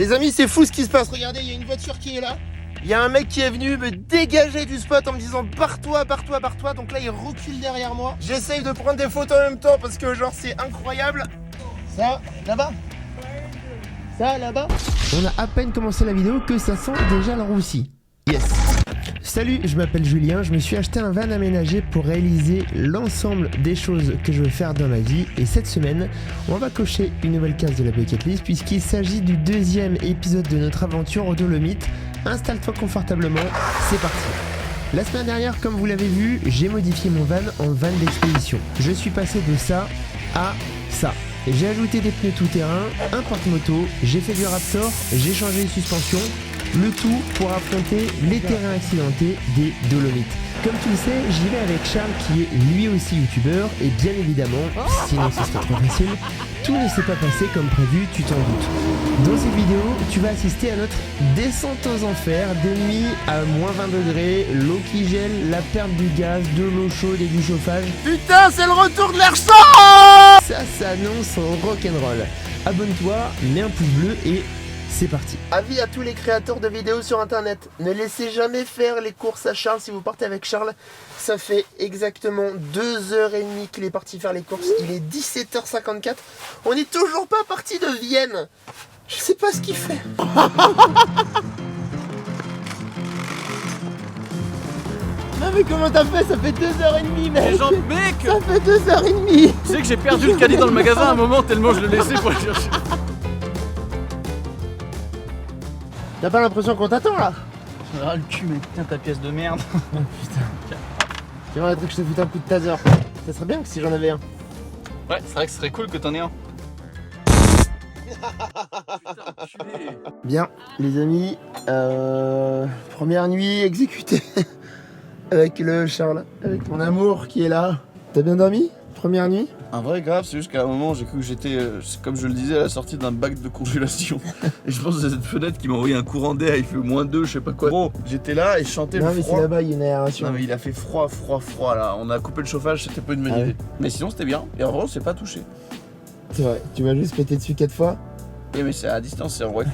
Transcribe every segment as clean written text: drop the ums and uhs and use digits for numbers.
Les amis, c'est fou ce qui se passe. Regardez, il y a une voiture qui est là. Il y a un mec qui est venu me dégager du spot en me disant barre-toi, barre-toi, barre-toi. Donc là, il recule derrière moi. J'essaye de prendre des photos en même temps parce que genre c'est incroyable. Ça, là-bas. Ça, là-bas. On a à peine commencé la vidéo que ça sent déjà le roussi. Yes. Salut, je m'appelle Julien, je me suis acheté un van aménagé pour réaliser l'ensemble des choses que je veux faire dans ma vie et cette semaine, on va cocher une nouvelle case de la bucket list puisqu'il s'agit du deuxième épisode de notre aventure aux Dolomites. Installe-toi confortablement, c'est parti. La semaine dernière, comme vous l'avez vu, j'ai modifié mon van en van d'expédition. Je suis passé de ça à ça. J'ai ajouté des pneus tout-terrain, un porte-moto, j'ai fait du Raptor, j'ai changé de suspension, le tout pour affronter les terrains accidentés des Dolomites. Comme tu le sais, j'y vais avec Charles qui est lui aussi youtubeur et bien évidemment, sinon ce serait trop facile, tout ne s'est pas passé comme prévu, tu t'en doutes. Dans cette vidéo, tu vas assister à notre descente aux enfers, des nuits à moins 20 degrés, l'eau qui gèle, la perte du gaz, de l'eau chaude et du chauffage. Putain, c'est le retour de l'air chaud! Ça s'annonce en rock'n'roll. Abonne-toi, mets un pouce bleu et c'est parti. Avis à tous les créateurs de vidéos sur internet, ne laissez jamais faire les courses à Charles si vous partez avec Charles. Ça fait exactement 2h30 qu'il est parti faire les courses, il est 17h54. On n'est toujours pas parti de Vienne. Je sais pas ce qu'il fait. Non mais comment t'as fait? Ça fait 2h30 mec. Mec, Ça fait 2h30. tu sais que j'ai perdu le caddie dans le magasin à un moment tellement je le laissais pour le chercher. T'as pas l'impression qu'on t'attend là? Ah le cul mec, putain ta pièce de merde. Oh putain. J'aimerais que je te foute un coup de taser. Ça serait bien que si j'en avais un. Ouais, c'est vrai que ce serait cool que t'en aies un. Bien, les amis, première nuit exécutée avec le Charles, avec mon amour qui est là. T'as bien dormi? Première nuit? Un vrai grave, c'est juste qu'à un moment j'ai cru que j'étais, comme je le disais, à la sortie d'un bac de congélation. Et je pense que c'est cette fenêtre qui m'a envoyé un courant d'air, il fait -2, je sais pas quoi. Bon, j'étais là et je chantais Non le mais c'est froid. là-bas, il y a une aération. Non mais il a fait froid là, on a coupé le chauffage, c'était pas une bonne Ah idée. ouais. Mais sinon c'était bien, et en vrai on s'est pas touché. C'est vrai, tu m'as juste pété dessus 4 fois. Et mais c'est à distance, c'est en wifi.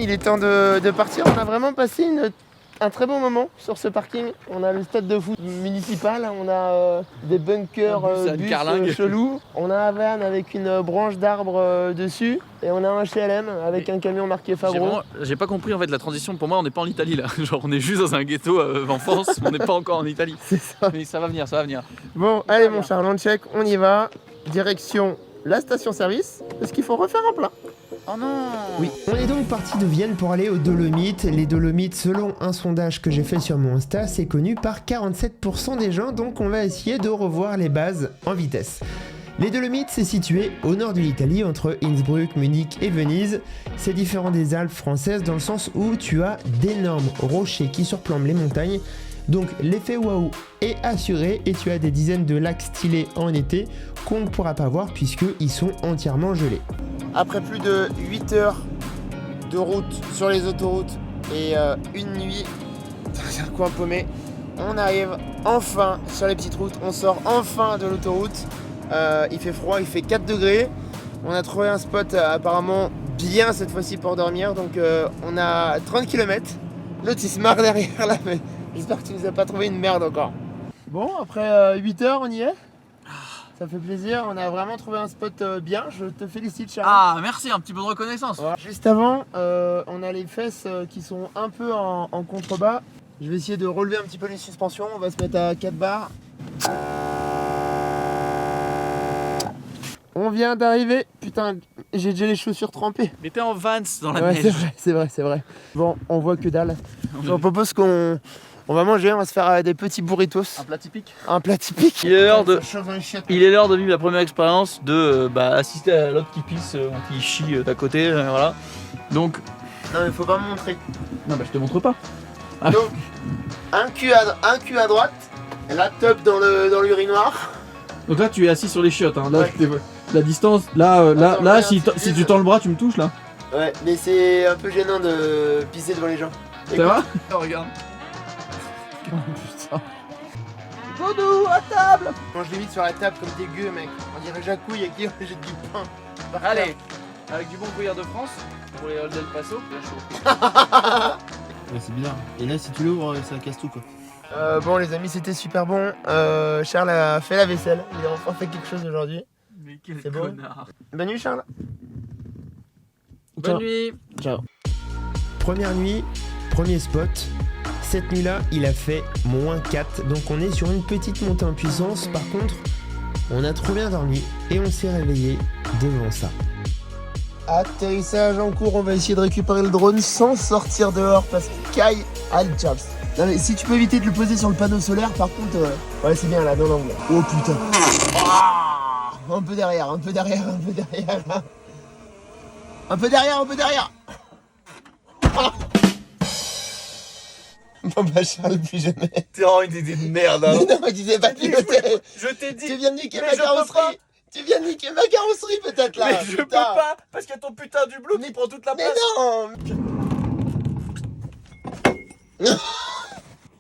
Il est temps de partir, on a vraiment passé un très bon moment sur ce parking. On a le stade de foot municipal, on a des bunkers Un bus, carlingue. chelous. On a un van avec une branche d'arbre dessus. Et on a un HLM avec un camion marqué Fabro. J'ai pas compris en fait la transition, pour moi on n'est pas en Italie là. Genre on est juste dans un ghetto en France, on n'est pas encore en Italie. C'est ça. Mais ça va venir, ça va venir. Bon, allez mon Charles, on check, on y va. Direction la station-service, parce qu'il faut refaire un plein. Oh non. Oui, on est donc parti de Vienne pour aller aux Dolomites. Les Dolomites, selon un sondage que j'ai fait sur mon Insta, c'est connu par 47% des gens, donc on va essayer de revoir les bases en vitesse. Les Dolomites, c'est situé au nord de l'Italie, entre Innsbruck, Munich et Venise. C'est différent des Alpes françaises dans le sens où tu as d'énormes rochers qui surplombent les montagnes. Donc l'effet waouh est assuré et tu as des dizaines de lacs stylés en été qu'on ne pourra pas voir puisqu'ils sont entièrement gelés. Après plus de 8 heures de route sur les autoroutes et une nuit dans un coin paumé, on arrive enfin sur les petites routes, on sort enfin de l'autoroute. Il fait froid, il fait 4 degrés. On a trouvé un spot apparemment bien cette fois-ci pour dormir, donc on a 30 km. L'autre il se marre derrière là, mais j'espère que tu nous as pas trouvé une merde encore. Bon, après 8 heures, on y est. Ça fait plaisir, on a vraiment trouvé un spot bien, je te félicite Charles. Ah merci, un petit peu de reconnaissance. Voilà. Juste avant, on a les fesses qui sont un peu en contrebas. Je vais essayer de relever un petit peu les suspensions, on va se mettre à 4 barres. On vient d'arriver, putain, j'ai déjà les chaussures trempées. Mais t'es en Vans dans la Ouais, neige. c'est vrai. Bon, on voit que dalle. Je vous propose qu'on va manger, on va se faire des petits burritos. Un plat typique. Un plat typique. Il est l'heure de... Ça chauffe dans les chiottes. Il est l'heure de vivre la première expérience de assister à l'autre qui pisse ou qui chie d'à côté, voilà. Donc, Non mais faut pas me montrer. non bah je te montre pas. Donc, un cul à droite, la top dans l'urinoir. Donc là tu es assis sur les chiottes, hein. Là, Ouais. la distance, là, Attends, regarde, si tu tends le bras tu me touches là. Ouais, mais c'est un peu gênant de pisser devant les gens. Ça va? Regarde. Putain. Doudou, à table. Mange limite sur la table comme des gueux, mec. On dirait Jacouille à qui on jette du pain. Allez, avec du bon gruyère de France. pour les Old El Paso, bien chaud. Ouais, c'est bizarre. Et là, si tu l'ouvres, ça casse tout quoi. Bon les amis, c'était super bon. Charles a fait la vaisselle. Il a enfin fait quelque chose aujourd'hui. Mais quel C'est bon. connard. Bonne nuit Charles. Bonne nuit. Ciao. Première nuit, premier spot. Cette nuit-là, il a fait -4, donc on est sur une petite montée en puissance. Par contre, on a trop bien dormi et on s'est réveillé devant ça. Atterrissage en cours, on va essayer de récupérer le drone sans sortir dehors parce que Kai a le Charles. Non mais si tu peux éviter de le poser sur le panneau solaire, par contre, ouais c'est bien là, dans l'angle. Oh putain. Ah, un peu derrière, un peu derrière, un peu derrière. Un peu derrière, un peu derrière. Ah. Bon bah Charles, plus jamais. T'es vraiment une idée de merde, hein. Mais non, mais tu sais pas piloter. Je t'ai dit. Tu viens de niquer Mais ma je peux carrosserie. Tu viens de niquer ma carrosserie peut-être là. Mais je peux pas, parce que ton putain du blue qui prend toute la Mais place. non.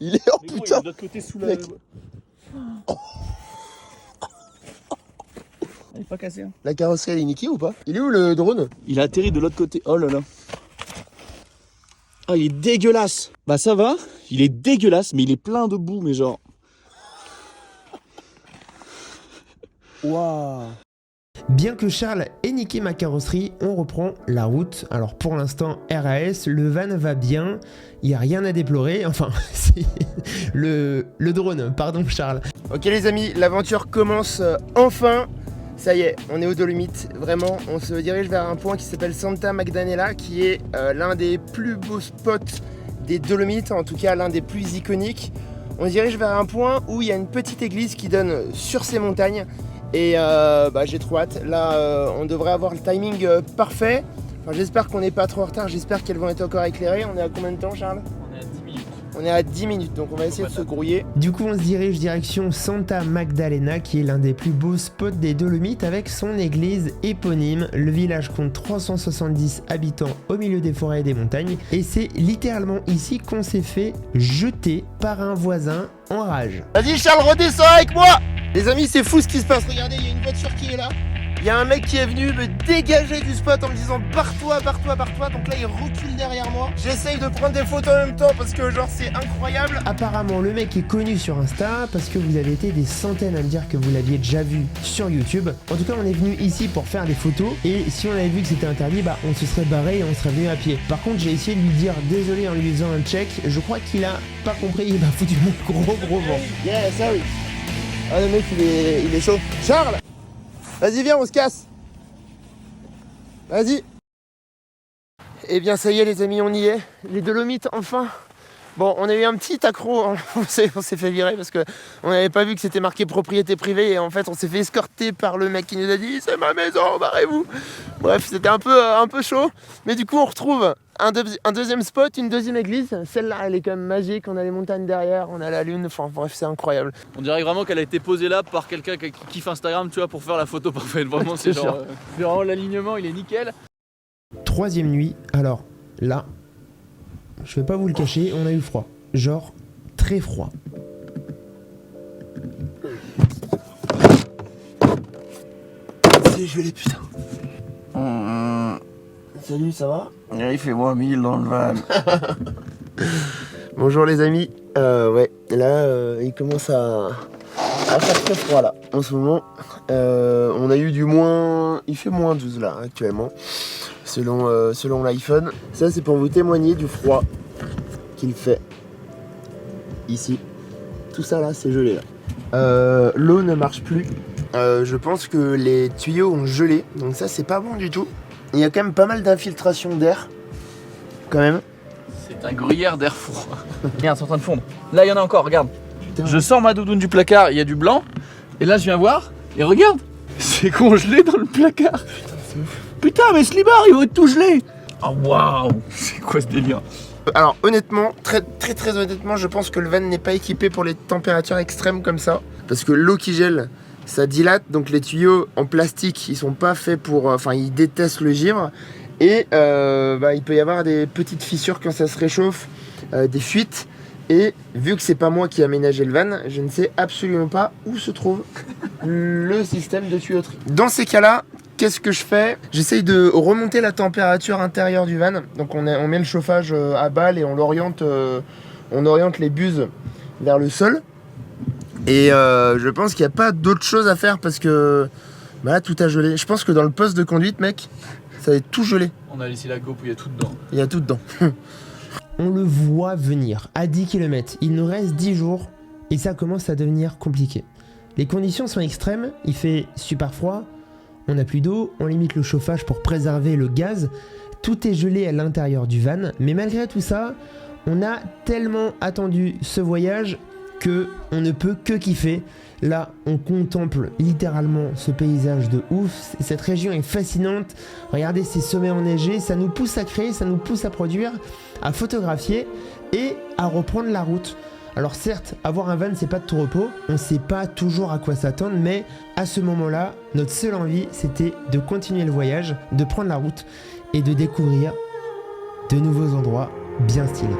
Il est oh putain. De l'autre côté sous Mec. Il est pas cassé, hein. La carrosserie elle est niquée ou pas? Il est où le drone? Il a atterri de l'autre côté. Oh là là. Ah, il est dégueulasse. Bah ça va, il est dégueulasse, mais il est plein de boue, mais genre. Waouh. Bien que Charles ait niqué ma carrosserie, on reprend la route. Alors pour l'instant, RAS, le van va bien, il n'y a rien à déplorer. Enfin, c'est le drone, pardon Charles. Ok les amis, l'aventure commence enfin. Ça y est, on est aux Dolomites, vraiment, on se dirige vers un point qui s'appelle Santa Magdalena, qui est l'un des plus beaux spots des Dolomites, en tout cas l'un des plus iconiques. On se dirige vers un point où il y a une petite église qui donne sur ces montagnes, et j'ai trop hâte. Là, on devrait avoir le timing parfait. Enfin, j'espère qu'on n'est pas trop en retard, j'espère qu'elles vont être encore éclairées. On est à combien de temps Charles? On est à 10 minutes. On est à 10 minutes, donc on va essayer de se grouiller. Du coup, on se dirige direction Santa Magdalena, qui est l'un des plus beaux spots des Dolomites avec son église éponyme. Le village compte 370 habitants au milieu des forêts et des montagnes. Et c'est littéralement ici qu'on s'est fait jeter par un voisin en rage. Vas-y Charles, redescends avec moi. Les amis, c'est fou ce qui se passe. Regardez, il y a une voiture qui est là. Il y a un mec qui est venu me dégager du spot en me disant barre-toi, barre-toi, barre-toi. Donc là, il recule derrière moi. J'essaye de prendre des photos en même temps parce que genre c'est incroyable. Apparemment, le mec est connu sur Insta parce que vous avez été des centaines à me dire que vous l'aviez déjà vu sur YouTube. En tout cas, on est venu ici pour faire des photos et si on avait vu que c'était interdit, bah on se serait barré et on serait venu à pied. Par contre, j'ai essayé de lui dire désolé en lui faisant un check. Je crois qu'il a pas compris, il m'a foutu mon gros vent. Yeah, sorry. Ah le mec, il est chaud. Charles, vas-y viens, on se casse. Vas-y. Eh bien ça y est les amis, on y est. Les Dolomites enfin. Bon, on a eu un petit accro, hein. on s'est fait virer parce que on n'avait pas vu que c'était marqué propriété privée et en fait on s'est fait escorter par le mec qui nous a dit c'est ma maison, barrez-vous. Bref, c'était un peu chaud, mais du coup on retrouve un deuxième spot, une deuxième église. Celle-là, elle est quand même magique, on a les montagnes derrière, on a la lune, enfin bref, c'est incroyable. On dirait vraiment qu'elle a été posée là par quelqu'un qui kiffe Instagram, tu vois, pour faire la photo parfaite. Vraiment, c'est C'est genre. Vraiment, l'alignement, il est nickel. Troisième nuit, alors là, je vais pas vous le cacher, on a eu froid. Genre, très froid. Je vais les putains. Salut, ça va? Il fait moins 1000 dans le van. Bonjour les amis. Ouais, là il commence à faire très froid là en ce moment. On a eu du moins. Il fait moins 12 là actuellement. Selon l'iPhone. Ça c'est pour vous témoigner du froid qu'il fait ici. Tout ça là c'est gelé là. L'eau ne marche plus. Je pense que les tuyaux ont gelé. Donc ça c'est pas bon du tout. Il y a quand même pas mal d'infiltration d'air. Quand même. C'est un gruyère d'air froid. Regarde, c'est en train de fondre. Là, il y en a encore, regarde. Putain. Je sors ma doudoune du placard, il y a du blanc. Et là, je viens voir. Et regarde, c'est congelé dans le placard. Putain, mais Slibar, il va être tout gelé. Oh waouh, c'est quoi ce délire? Alors honnêtement, très honnêtement, je pense que le van n'est pas équipé pour les températures extrêmes comme ça. Parce que l'eau qui gèle, ça dilate, donc les tuyaux en plastique, ils sont pas faits pour... Enfin, ils détestent le givre. Et il peut y avoir des petites fissures quand ça se réchauffe, des fuites. Et vu que c'est pas moi qui ai aménagé le van, je ne sais absolument pas où se trouve le système de tuyauterie. Dans ces cas-là, qu'est-ce que je fais? J'essaye de remonter la température intérieure du van. Donc on met le chauffage à balle et on oriente les buses vers le sol. Et je pense qu'il n'y a pas d'autre chose à faire parce que bah là tout a gelé. Je pense que dans le poste de conduite, mec, ça va être tout gelé. On a laissé la GoPro, il y a tout dedans. Il y a tout dedans. On le voit venir à 10 km. Il nous reste 10 jours et ça commence à devenir compliqué. Les conditions sont extrêmes, il fait super froid, on n'a plus d'eau, on limite le chauffage pour préserver le gaz, tout est gelé à l'intérieur du van, mais malgré tout ça, on a tellement attendu ce voyage que on ne peut que kiffer. Là, on contemple littéralement ce paysage de ouf, cette région est fascinante, regardez ces sommets enneigés, ça nous pousse à créer, ça nous pousse à produire, à photographier et à reprendre la route. Alors certes, avoir un van c'est pas de tout repos, on sait pas toujours à quoi s'attendre, mais à ce moment-là, notre seule envie c'était de continuer le voyage, de prendre la route et de découvrir de nouveaux endroits bien stylés.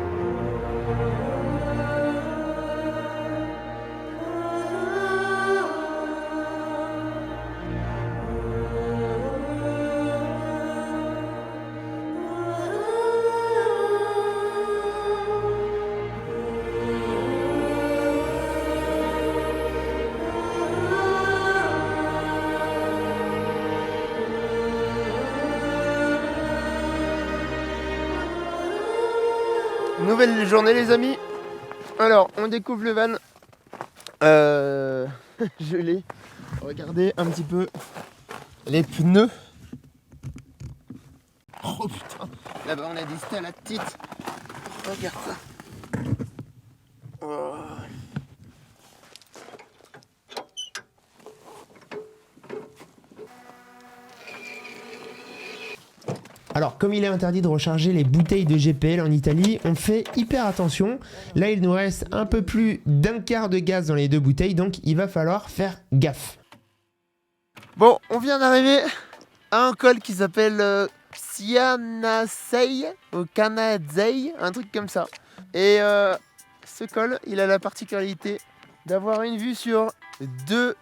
Nouvelle journée les amis. Alors on découvre le van gelé. Regardez un petit peu les pneus. Oh putain. Là-bas on a des stalactites. Regarde ça. Oh. Alors, comme il est interdit de recharger les bouteilles de GPL en Italie, on fait hyper attention. Là, il nous reste un peu plus d'un quart de gaz dans les deux bouteilles, donc il va falloir faire gaffe. Bon, on vient d'arriver à un col qui s'appelle Cianasei ou Canazei, un truc comme ça. Et ce col, il a la particularité d'avoir une vue sur deux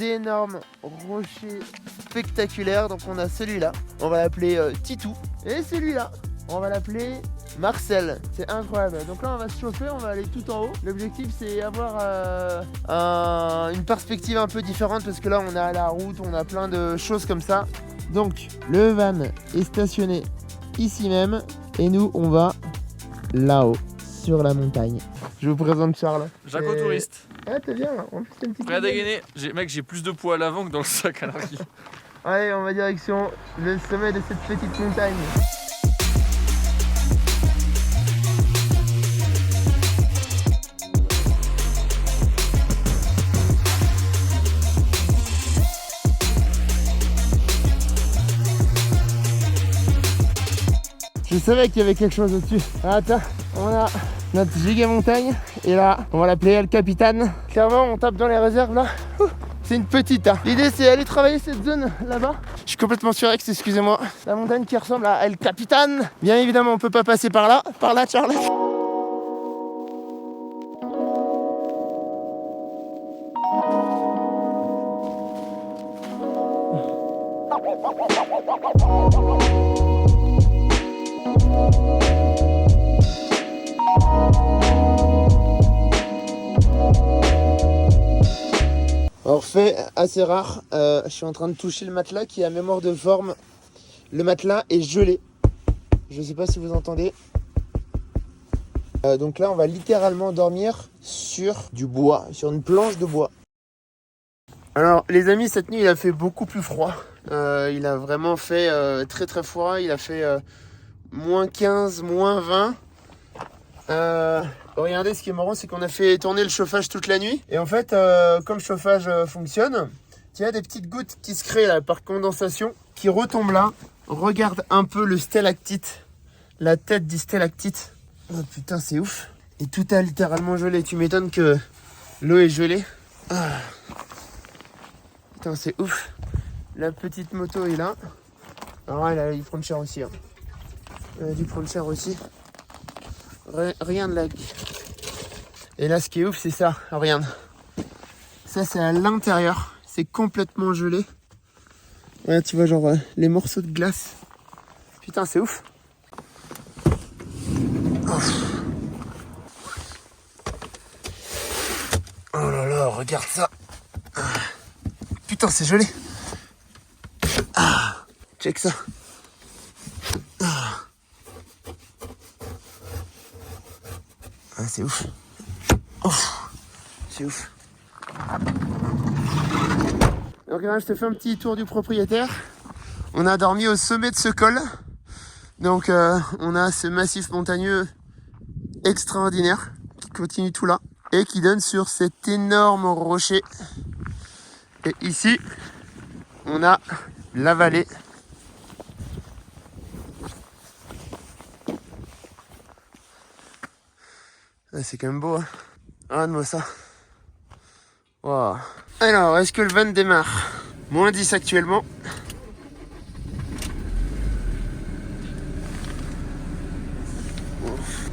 énormes rochers spectaculaires. Donc on a celui-là, on va l'appeler Titou, et celui-là, on va l'appeler Marcel. C'est incroyable. Donc là on va se chauffer, on va aller tout en haut. L'objectif c'est avoir une perspective un peu différente parce que là on a la route, on a plein de choses comme ça. Donc le van est stationné ici même et nous on va là-haut sur la montagne. Je vous présente Charles. Jaco touriste. Ah t'es bien là, en plus t'as une petite Prêt à dégainer. Mec, j'ai plus de poids à l'avant que dans le sac à l'arrière. Allez, on va direction le sommet de cette petite montagne. Je savais qu'il y avait quelque chose au-dessus. Ah, attends, on a notre giga montagne et là, on va l'appeler El Capitan. Clairement, on tape dans les réserves là. C'est une petite. Hein. L'idée, c'est aller travailler cette zone là-bas. Je suis complètement surex, excusez-moi. La montagne qui ressemble à El Capitan. Bien évidemment, on peut pas passer par là, Charles. Alors fait assez rare, je suis en train de toucher le matelas qui est à mémoire de forme. Le matelas est gelé. Je sais pas si vous entendez. Donc là on va littéralement dormir sur du bois, sur une planche de bois. Alors les amis, cette nuit il a fait beaucoup plus froid. Il a vraiment fait très très froid. Il a fait moins 15, moins 20. Regardez, ce qui est marrant, c'est qu'on a fait tourner le chauffage toute la nuit. Et en fait, comme le chauffage fonctionne, il y a des petites gouttes qui se créent là, par condensation, qui retombent là. Regarde un peu le stalactite, la tête du stalactite. Oh putain, c'est ouf. Et tout a littéralement gelé. Tu m'étonnes que l'eau est gelée. Ah. Putain, c'est ouf. La petite moto est là. Alors elle a dû prendre cher aussi. Hein. Elle a dû prendre cher aussi. Rien de lag. Et là ce qui est ouf c'est ça, regarde. Ça c'est à l'intérieur, c'est complètement gelé. Ouais, tu vois, genre les morceaux de glace. Putain, c'est ouf. Oh là là, regarde ça. Putain, c'est gelé. Check ça. C'est ouf. C'est ouf. Donc là, je te fais un petit tour du propriétaire. On a dormi au sommet de ce col. Donc on a ce massif montagneux extraordinaire qui continue tout là et qui donne sur cet énorme rocher. Et ici, on a la vallée. C'est quand même beau, hein. Regarde-moi ça. Wow. Alors, est-ce que le van démarre? Moins 10 actuellement.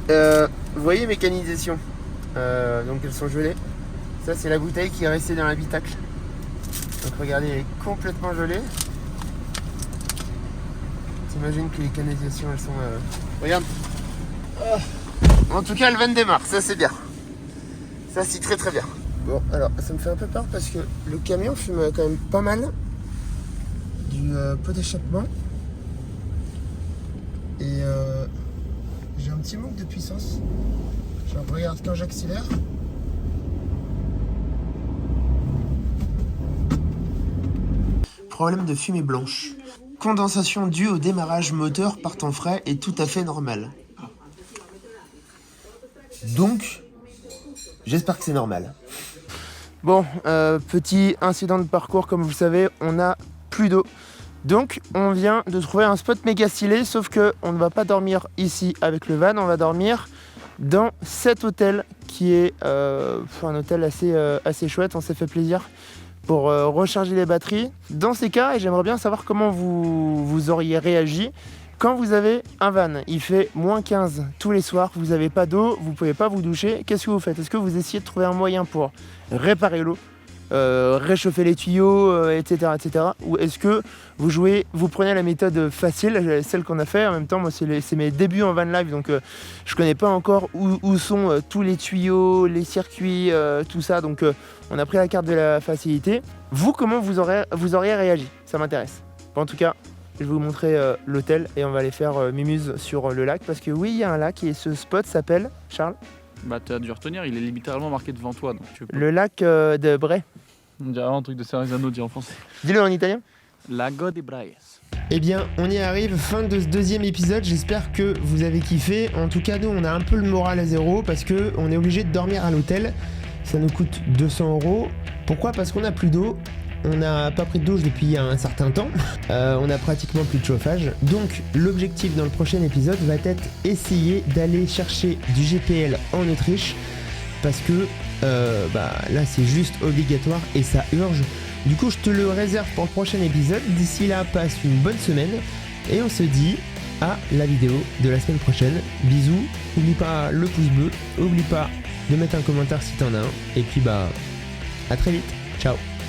Vous voyez mes canalisations, donc elles sont gelées. Ça c'est la bouteille qui est restée dans l'habitacle. Donc regardez, elle est complètement gelée. T'imagines que les canalisations elles sont... Regarde. En tout cas le van démarre, ça c'est bien. Ça c'est très très bien. Bon alors ça me fait un peu peur parce que le camion fume quand même pas mal du pot d'échappement. Et j'ai un petit manque de puissance. Genre regarde quand j'accélère. Problème de fumée blanche. Condensation due au démarrage moteur par temps frais est tout à fait normal. Donc, j'espère que c'est normal. Bon, petit incident de parcours, comme vous le savez, on a plus d'eau. Donc, on vient de trouver un spot méga stylé, sauf que on ne va pas dormir ici avec le van, on va dormir dans cet hôtel qui est un hôtel assez chouette. On s'est fait plaisir pour recharger les batteries. Dans ces cas, et j'aimerais bien savoir comment vous auriez réagi quand vous avez un van. Il fait moins 15 tous les soirs, vous n'avez pas d'eau, vous ne pouvez pas vous doucher. Qu'est-ce que vous faites? Est-ce que vous essayez de trouver un moyen pour réparer l'eau, réchauffer les tuyaux, etc. Ou est-ce que vous prenez la méthode facile, celle qu'on a fait? En même temps, moi c'est mes débuts en van life, donc je connais pas encore où sont tous les tuyaux, les circuits, tout ça, donc on a pris la carte de la facilité. Vous, comment vous auriez réagi? Ça m'intéresse. Bon, en tout cas, je vais vous montrer l'hôtel et on va aller faire mimuse sur le lac, parce que oui, il y a un lac et ce spot s'appelle, Charles? Bah t'as dû retenir, il est littéralement marqué devant toi, donc tu peux... Le lac de Bray. On dirait un truc de Cerisano dit en français. Dis-le en italien. Lago de Braies. Eh bien, on y arrive, fin de ce deuxième épisode. J'espère que vous avez kiffé. En tout cas, nous, on a un peu le moral à zéro parce que on est obligé de dormir à l'hôtel. Ça nous coûte 200 €. Pourquoi? Parce qu'on n'a plus d'eau. On n'a pas pris de douche depuis un certain temps. On a pratiquement plus de chauffage. Donc, l'objectif dans le prochain épisode va être essayer d'aller chercher du GPL en Autriche parce que là, c'est juste obligatoire et ça urge. Du coup, je te le réserve pour le prochain épisode. D'ici là, passe une bonne semaine et on se dit à la vidéo de la semaine prochaine. Bisous, n'oublie pas le pouce bleu, n'oublie pas de mettre un commentaire si t'en as un et puis à très vite, ciao.